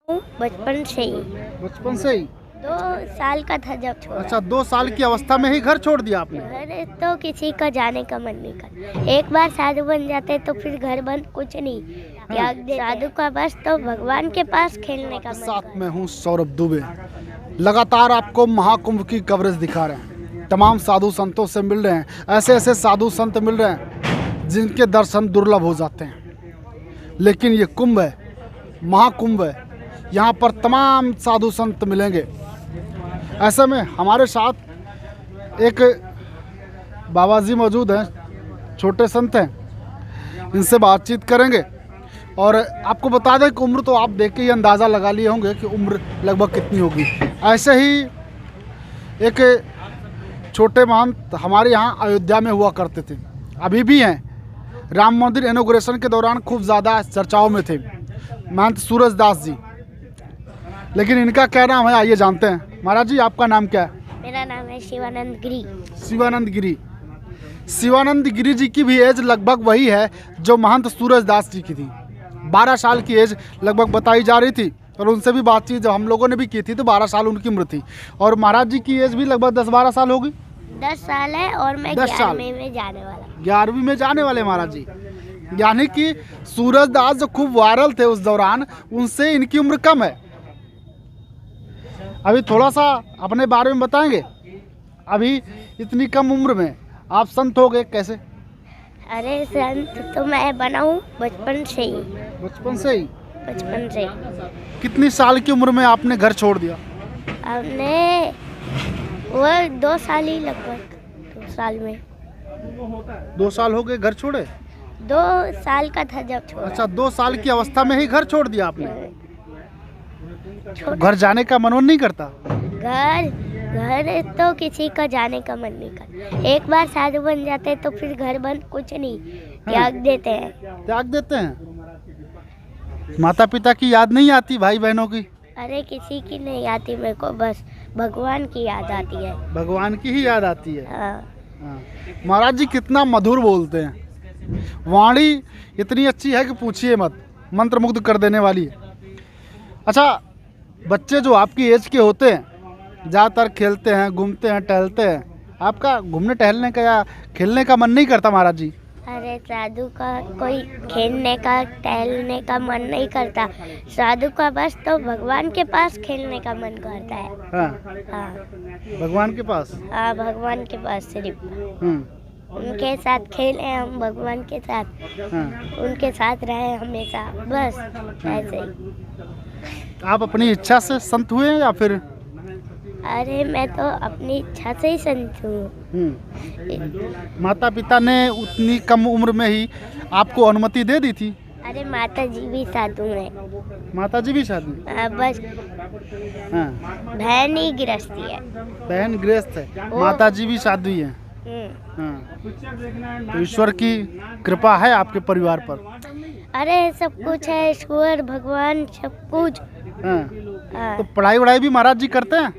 बचपन से ही। बचपन से ही? 2 साल का था जब छोड़ा। अच्छा, 2 साल की अवस्था में ही घर छोड़ दिया आपने? घर तो किसी का जाने का मन नहीं करता। एक बार साधु बन जाते तो फिर घर बंद कुछ नहीं त्याग दे। साधु का बस तो भगवान के पास खेलने का मन साथ में हूँ सौरभ दुबे। लगातार आपको महाकुंभ की कवरेज दिखा रहे हैं। तमाम साधु संतों से मिल रहे हैं। ऐसे ऐसे साधु संत मिल रहे हैं जिनके दर्शन दुर्लभ हो जाते हैं। लेकिन ये कुंभ है, महाकुंभ है, यहाँ पर तमाम साधु संत मिलेंगे। ऐसे में हमारे साथ एक बाबा जी मौजूद हैं, छोटे संत हैं, इनसे बातचीत करेंगे। और आपको बता दें कि उम्र तो आप देख के ही अंदाज़ा लगा लिए होंगे कि उम्र लगभग कितनी होगी। ऐसे ही एक छोटे महंत हमारे यहाँ अयोध्या में हुआ करते थे, अभी भी हैं। राम मंदिर इनॉग्रेशन के दौरान खूब ज़्यादा चर्चाओं में थे महंत सूरजदास जी। लेकिन इनका क्या नाम है, आइए जानते हैं। महाराज जी, आपका नाम क्या है? मेरा नाम है शिवानंद गिरी। शिवानंद गिरी। शिवानंद गिरी जी की भी एज लगभग वही है जो महंत सूरजदास जी की थी। 12 साल की एज लगभग बताई जा रही थी। और उनसे भी बातचीत जब हम लोगों ने भी की थी तो 12 साल उनकी उम्र थी। और महाराज जी की एज भी लगभग 10-12 साल होगी। 10 साल है और मैं 11वीं में जाने वाला। 11वीं में जाने वाले महाराज जी। यानी कि सूरजदास जो खूब वायरल थे उस दौरान, उनसे इनकी उम्र कम है। अभी थोड़ा सा अपने बारे में बताएंगे। अभी इतनी कम उम्र में आप संत हो गए कैसे? अरे संत तो मैं बना हूँ बचपन से ही। बचपन से ही? बचपन से ही। कितनी साल की उम्र में आपने घर छोड़ दिया? हमने वो 2 साल ही लगभग 2 साल में। 2 साल हो गए घर छोड़े? 2 साल का था जब छोड़ा। अच्छा, 2 साल की अवस्था में ही घर छोड़ दिया आपने? घर जाने का मन नहीं करता? घर तो किसी का जाने का मन नहीं करता। एक बार साधु बन जाते तो फिर घर बंद कुछ नहीं त्याग देते हैं। त्याग देते हैं? माता पिता की याद नहीं आती, भाई बहनों की? अरे किसी की नहीं आती मेरे को, बस भगवान की याद आती है। भगवान की ही याद आती है। हाँ। महाराज जी कितना मधुर बोलते हैं। वाणी इतनी अच्छी है कि पूछिए मत, मंत्र मुग्ध कर देने वाली है। अच्छा, बच्चे जो आपकी एज के होते हैं ज़्यादातर खेलते हैं, घूमते हैं, टहलते हैं। आपका घूमने टहलने का या खेलने का मन नहीं करता महाराज जी? अरे साधु का कोई खेलने का टहलने का मन नहीं करता। साधु का बस तो भगवान के पास खेलने का मन करता है। हाँ, हाँ। भगवान के पास? हाँ, भगवान के पास सिर्फ। उनके साथ खेले हम, भगवान के साथ। हाँ। उनके साथ रहे हमेशा, बस ऐसे ही। आप अपनी इच्छा से संत हुए या फिर? अरे मैं तो अपनी इच्छा से ही संत हूँ। माता पिता ने उतनी कम उम्र में ही आपको अनुमति दे दी थी? अरे माता जी भी साधु हैं। माता जी भी शादी? बस हाँ। बहन ही गृहस्थी है। बहन गृहस्थ है, माता जी भी साधु ही है। हाँ। तो ईश्वर की कृपा है आपके परिवार पर? अरे सब कुछ है, ईश्वर भगवान सब कुछ। हाँ। हाँ। तो पढ़ाई वढ़ाई भी महाराज जी करते हैं?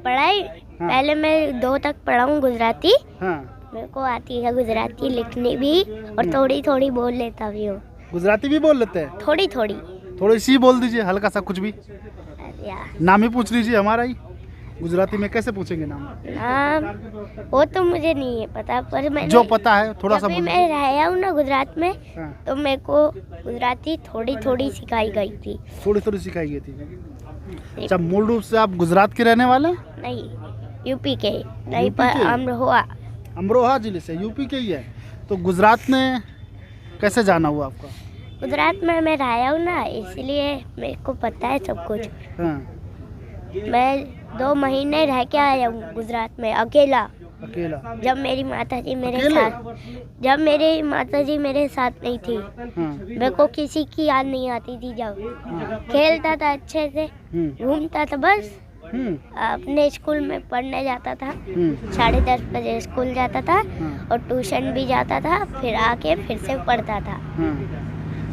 पढ़ाई पहले मैं 2 तक पढ़ा हूँ गुजराती। हाँ। मेरे को आती है गुजराती लिखनी भी और थोड़ी थोड़ी बोल लेता भी हूँ। गुजराती भी बोल लेते हैं? थोड़ी थोड़ी। थोड़ी सी बोल दीजिए, हल्का सा कुछ भी। अरे यार, नाम ही पूछ लीजिए हमारा ही। गुजराती में कैसे पूछेंगे नाम? नाम वो तो मुझे नहीं है पता, पर मैं जो पता है थोड़ा सा जब भी बोल। मैं रहा हूँ ना गुजरात में, हाँ। तो मेरे को गुजराती थोड़ी थोड़ी सिखाई गई थी। थोड़ी थोड़ी सिखाई गई थी। अच्छा, मूल रूप से आप गुजरात के रहने वाले हैं? नहीं, यूपी के नहीं, यूपी पर के? अमरोहा। अमरोहा जिले से, यूपी के ही है। तो गुजरात में कैसे जाना हुआ आपका? गुजरात में मैं रहा हूँ ना, इसलिए मेरे को पता है सब कुछ। हाँ। मैं 2 महीने रह के आया हूँ गुजरात में अकेला। अकेला? जब मेरी माताजी मेरे अकेले? साथ जब मेरी माताजी मेरे साथ नहीं थी, हाँ। मेरे को किसी की याद नहीं आती थी। जब हाँ। खेलता था अच्छे से, घूमता था, बस अपने स्कूल में पढ़ने जाता था। 10:30 बजे स्कूल जाता था और ट्यूशन भी जाता था, फिर आके फिर से पढ़ता था।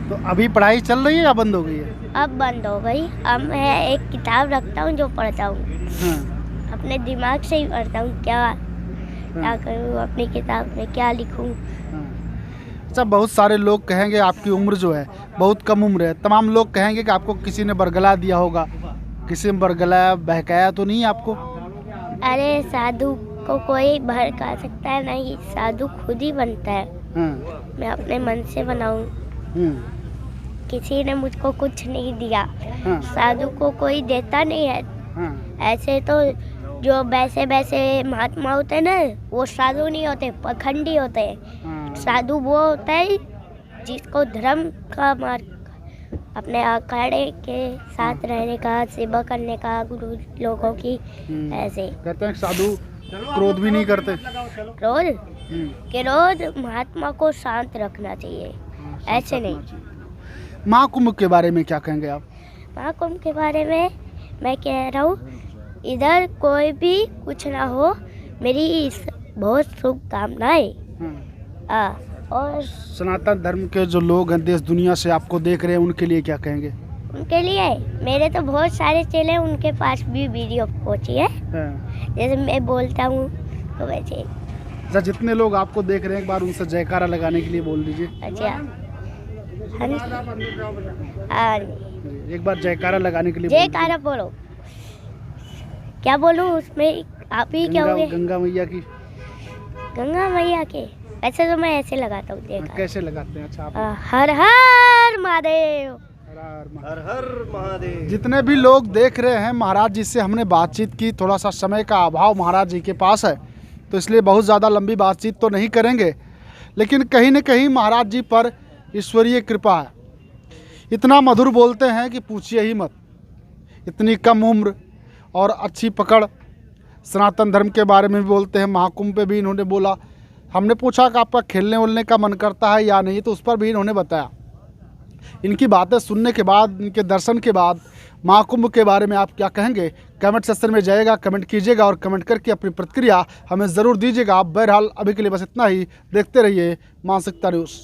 तो अभी पढ़ाई चल रही है या बंद हो गई है? अब बंद हो गई। अब मैं एक किताब रखता हूँ जो पढ़ता हूँ। अपने दिमाग से ही पढ़ता हूँ, क्या करूँ, अपनी किताब में क्या लिखूँ। अच्छा, बहुत सारे लोग कहेंगे आपकी उम्र जो है बहुत कम उम्र है, तमाम लोग कहेंगे कि आपको किसी ने बरगला दिया होगा, किसी ने बरगलाया बहकाया तो नहीं आपको? अरे साधु को कोई भड़का सकता है नहीं, साधु खुद ही बनता है। मैं अपने मन से बनाऊं, किसी ने मुझको कुछ नहीं दिया। साधु को कोई देता नहीं है। ऐसे तो जो वैसे वैसे महात्मा होते हैं ना, वो साधु नहीं होते, पखंडी होते हैं। साधु वो होता है जिसको धर्म का मार्ग, अपने अखाड़े के साथ रहने का, सेवा करने का, गुरु लोगों की। ऐसे कहते हैं साधु क्रोध भी नहीं करते। क्रोध महात्मा को शांत रखना चाहिए, ऐसे नहीं। महाकुंभ के बारे में क्या कहेंगे आप? महाकुंभ के बारे में मैं कह रहा हूँ, इधर कोई भी कुछ ना हो, मेरी बहुत शुभकामनाएं। और सनातन धर्म के जो लोग हैं देश दुनिया से आपको देख रहे हैं, उनके लिए क्या कहेंगे? उनके लिए मेरे तो बहुत सारे चेले, उनके पास भी वीडियो पहुंची है। जैसे मैं बोलता हूँ तो वैसे। अच्छा, जितने लोग आपको देख रहे हैं एक बार उनसे जयकारा लगाने के लिए बोल दीजिए। अच्छा, एक बार जयकारा लगाने के लिए जयकारा बोलो। क्या बोलूँ उसमें, आप ही क्या होगे? गंगा मैया की। गंगा मैया के वैसे तो मैं ऐसे लगाता हूँ जयकारा। कैसे लगाते हैं? अच्छा, आप हर हर महादेव। हर हर महादेव। जितने भी लोग देख रहे हैं, महाराज जी से हमने बातचीत की, थोड़ा सा समय का अभाव महाराज जी के पास है, तो इसलिए बहुत ज़्यादा लंबी बातचीत तो नहीं करेंगे, लेकिन कहीं न कहीं महाराज जी पर ईश्वरीय कृपा है। इतना मधुर बोलते हैं कि पूछिए ही मत। इतनी कम उम्र और अच्छी पकड़। सनातन धर्म के बारे में भी बोलते हैं। महाकुंभ पे भी इन्होंने बोला। हमने पूछा कि आपका खेलने उलने का मन करता है या नहीं, तो उस पर भी इन्होंने बताया। इनकी बातें सुनने के बाद, इनके दर्शन के बाद महाकुंभ के बारे में आप क्या कहेंगे? कमेंट सेक्शन में जाइएगा, कमेंट कीजिएगा और कमेंट करके अपनी प्रतिक्रिया हमें ज़रूर दीजिएगा। बहरहाल अभी के लिए बस इतना ही। देखते रहिए मानसिकता न्यूज़।